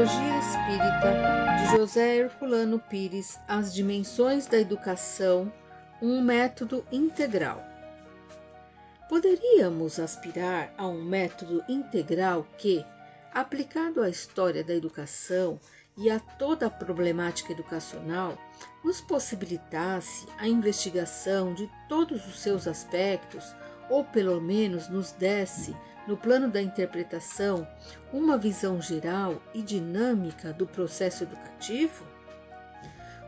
Psicologia Espírita, de José Herculano Pires, As Dimensões da Educação, um método integral. Poderíamos aspirar a um método integral que, aplicado à história da educação e a toda a problemática educacional, nos possibilitasse a investigação de todos os seus aspectos, ou pelo menos nos desse, no plano da interpretação, uma visão geral e dinâmica do processo educativo?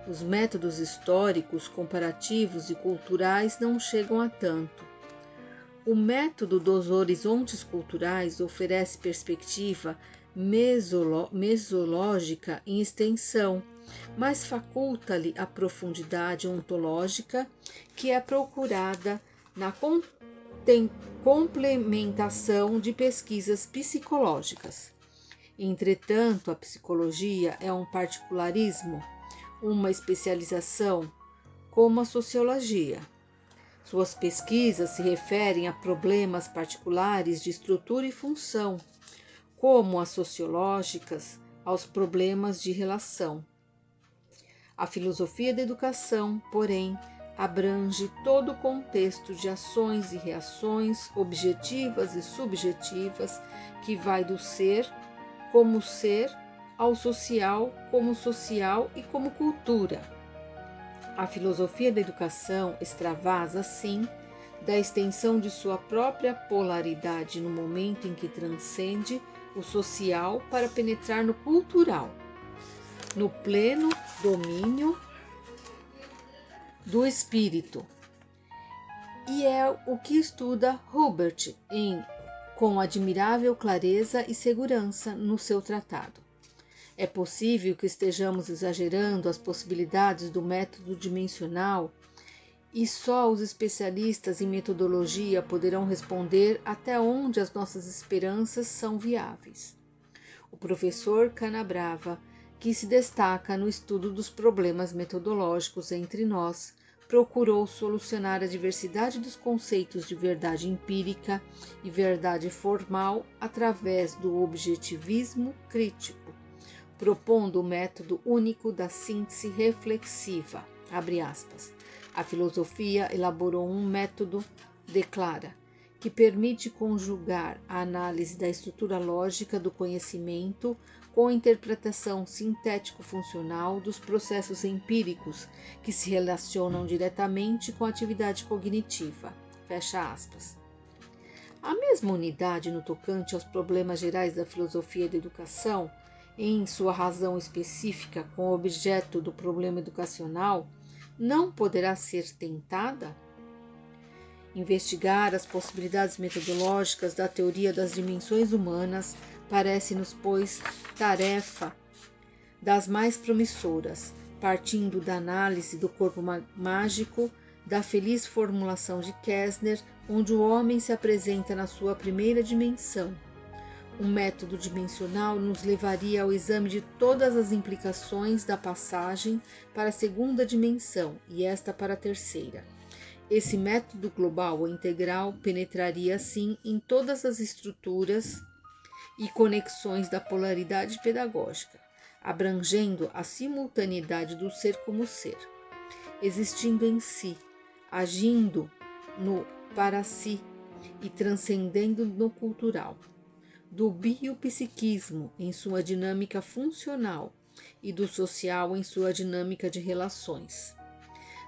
Os métodos históricos, comparativos e culturais não chegam a tanto. O método dos horizontes culturais oferece perspectiva mesológica em extensão, mas faculta-lhe a profundidade ontológica que é procurada na complementação de pesquisas psicológicas. Entretanto, a psicologia é um particularismo, uma especialização, como a sociologia. Suas pesquisas se referem a problemas particulares de estrutura e função, como as sociológicas aos problemas de relação. A filosofia da educação, porém, abrange todo o contexto de ações e reações objetivas e subjetivas que vai do ser ao social e como cultura. A filosofia da educação extravasa, assim, da extensão de sua própria polaridade no momento em que transcende o social para penetrar no cultural, no pleno domínio do espírito. E é o que estuda Hubert com admirável clareza e segurança no seu tratado. É possível que estejamos exagerando as possibilidades do método dimensional e só os especialistas em metodologia poderão responder até onde as nossas esperanças são viáveis. O professor Canabrava, que se destaca no estudo dos problemas metodológicos entre nós, procurou solucionar a diversidade dos conceitos de verdade empírica e verdade formal através do objetivismo crítico, propondo o método único da síntese reflexiva. Abre aspas. A filosofia elaborou um método, declara, que permite conjugar a análise da estrutura lógica do conhecimento com a interpretação sintético-funcional dos processos empíricos que se relacionam diretamente com a atividade cognitiva. Fecha aspas. A mesma unidade no tocante aos problemas gerais da filosofia da educação, em sua razão específica com o objeto do problema educacional, não poderá ser tentada? Investigar as possibilidades metodológicas da teoria das dimensões humanas parece-nos, pois, tarefa das mais promissoras, partindo da análise do corpo mágico da feliz formulação de Kessner, onde o homem se apresenta na sua primeira dimensão. Um método dimensional nos levaria ao exame de todas as implicações da passagem para a segunda dimensão e esta para a terceira. Esse método global ou integral penetraria, assim, em todas as estruturas e conexões da polaridade pedagógica, abrangendo a simultaneidade do ser como ser, existindo em si, agindo no para si e transcendendo no cultural, do biopsiquismo em sua dinâmica funcional e do social em sua dinâmica de relações.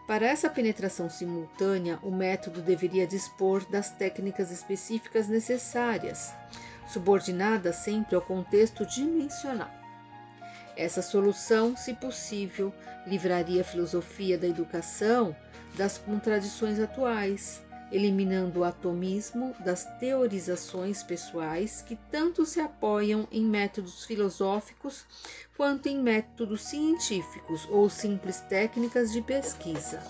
Para essa penetração simultânea, o método deveria dispor das técnicas específicas necessárias, subordinadas sempre ao contexto dimensional. Essa solução, se possível, livraria a filosofia da educação das contradições atuais, eliminando o atomismo das teorizações pessoais que tanto se apoiam em métodos filosóficos quanto em métodos científicos ou simples técnicas de pesquisa.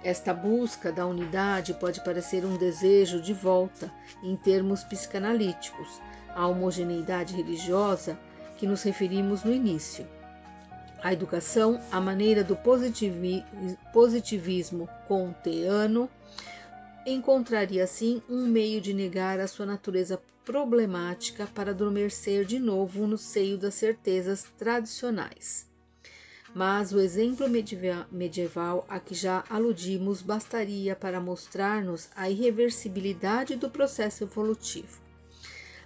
Esta busca da unidade pode parecer um desejo de volta, em termos psicanalíticos, à homogeneidade religiosa que nos referimos no início. A educação, à maneira do positivismo kantiano, encontraria assim um meio de negar a sua natureza problemática para adormecer de novo no seio das certezas tradicionais. Mas o exemplo medieval a que já aludimos bastaria para mostrar-nos a irreversibilidade do processo evolutivo.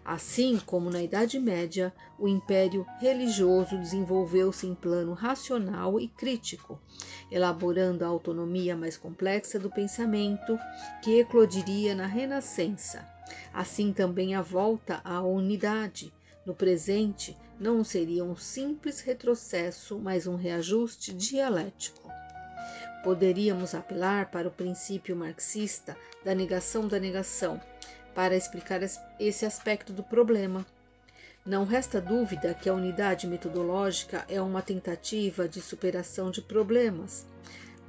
Assim como na Idade Média, o império religioso desenvolveu-se em plano racional e crítico, elaborando a autonomia mais complexa do pensamento que eclodiria na Renascença. Assim também a volta à unidade no presente não seria um simples retrocesso, mas um reajuste dialético. Poderíamos apelar para o princípio marxista da negação para explicar esse aspecto do problema. Não resta dúvida que a unidade metodológica é uma tentativa de superação de problemas,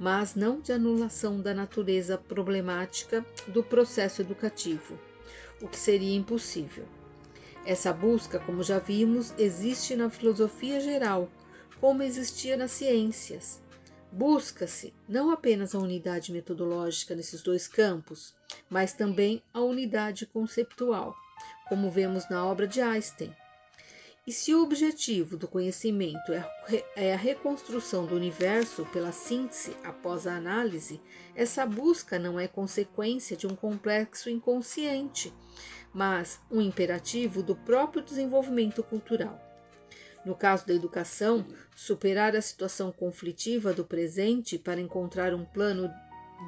mas não de anulação da natureza problemática do processo educativo, o que seria impossível. Essa busca, como já vimos, existe na filosofia geral, como existia nas ciências. Busca-se não apenas a unidade metodológica nesses dois campos, mas também a unidade conceptual, como vemos na obra de Einstein. E se o objetivo do conhecimento é a reconstrução do universo pela síntese após a análise, essa busca não é consequência de um complexo inconsciente, mas um imperativo do próprio desenvolvimento cultural. No caso da educação, superar a situação conflitiva do presente para encontrar um plano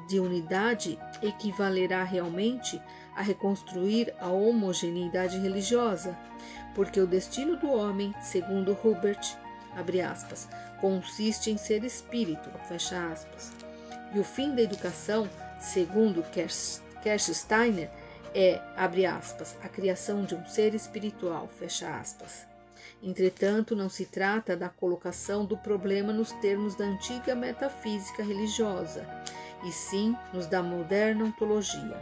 de unidade equivalerá realmente a reconstruir a homogeneidade religiosa, porque o destino do homem, segundo Hubert, abre aspas, consiste em ser espírito, fecha aspas. E o fim da educação, segundo Kersteiner, é, abre aspas, a criação de um ser espiritual, fecha aspas. Entretanto, não se trata da colocação do problema nos termos da antiga metafísica religiosa, e sim nos da moderna ontologia.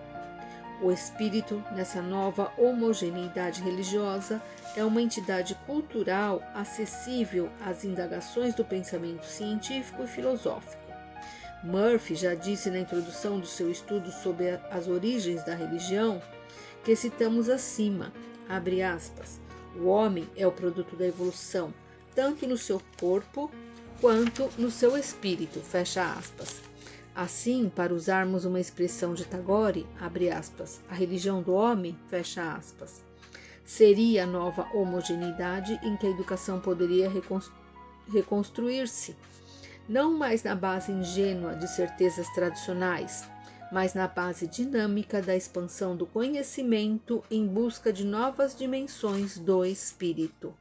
O espírito, nessa nova homogeneidade religiosa, é uma entidade cultural acessível às indagações do pensamento científico e filosófico. Murphy já disse na introdução do seu estudo sobre as origens da religião, que citamos acima, abre aspas, o homem é o produto da evolução, tanto no seu corpo quanto no seu espírito, fecha aspas. Assim, para usarmos uma expressão de Tagore, abre aspas, a religião do homem, fecha aspas, seria a nova homogeneidade em que a educação poderia reconstruir-se, não mais na base ingênua de certezas tradicionais, mas na base dinâmica da expansão do conhecimento em busca de novas dimensões do espírito.